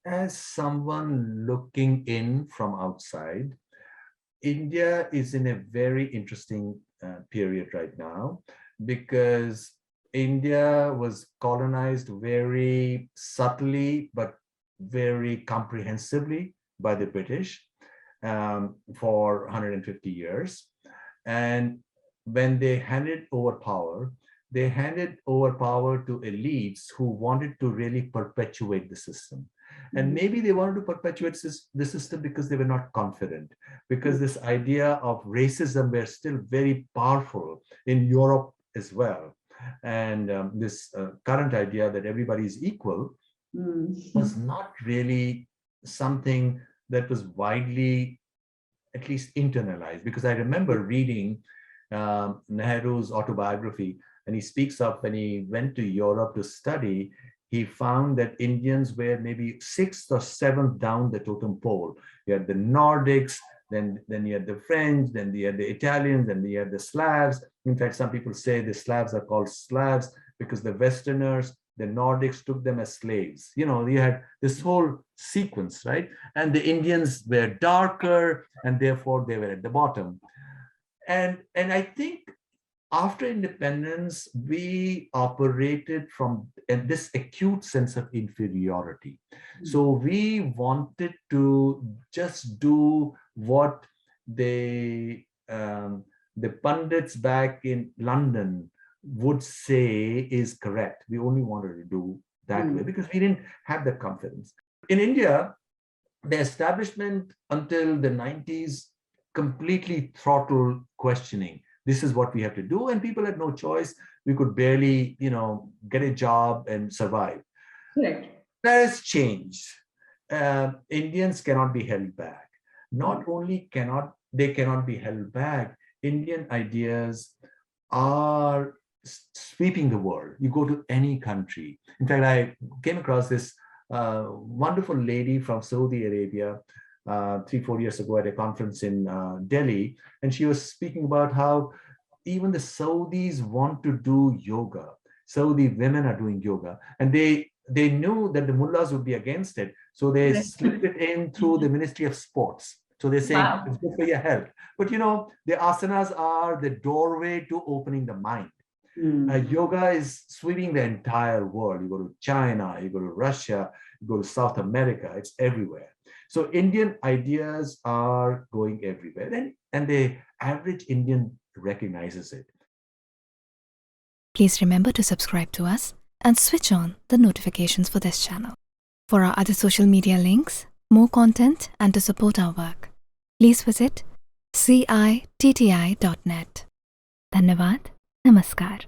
As someone looking in from outside, India is in a very interesting period right now because India was colonized very subtly but very comprehensively by the British for 150 years. And when they handed over power to elites who wanted to really perpetuate the system. And maybe they wanted to perpetuate the system because they were not confident, because this idea of racism were still very powerful in Europe as well. And this current idea that everybody is equal was not really something that was widely, at least internalized, because I remember reading Nehru's autobiography, and he speaks of when he went to Europe to study, he found that Indians were maybe sixth or seventh down the totem pole. You had the Nordics, then you had the French, then you had the Italians, then you had the Slavs. In fact, some people say the Slavs are called Slavs because the Westerners, the Nordics, took them as slaves. You know, you had this whole sequence, right? And the Indians were darker, and therefore they were at the bottom. And I think after independence, we operated from this acute sense of inferiority. So we wanted to just do what the pundits back in London would say is correct. We only wanted to do that way because we didn't have the confidence. In India, the establishment until the 90s completely throttled questioning. This is what we have to do, and people had no choice. We could barely, get a job and survive. Correct. That has changed. Indians cannot be held back. Not only cannot be held back, Indian ideas are sweeping the world. You go to any country. In fact, I came across this wonderful lady from Saudi Arabia 3-4 years ago at a conference in Delhi, and she was speaking about how even the Saudis want to do yoga. Saudi women are doing yoga, and they knew that the mullahs would be against it, so they slipped it in through the Ministry of Sports. So they're saying it's good for your health. But the asanas are the doorway to opening the mind. Yoga is sweeping the entire world. You go to China, you go to Russia, you go to South America, it's everywhere. So Indian ideas are going everywhere, and the average Indian recognizes it. Please remember to subscribe to us and switch on the notifications for this channel. For our other social media links, more content, and to support our work, please visit citti.net. Dhanyavad. Namaskar.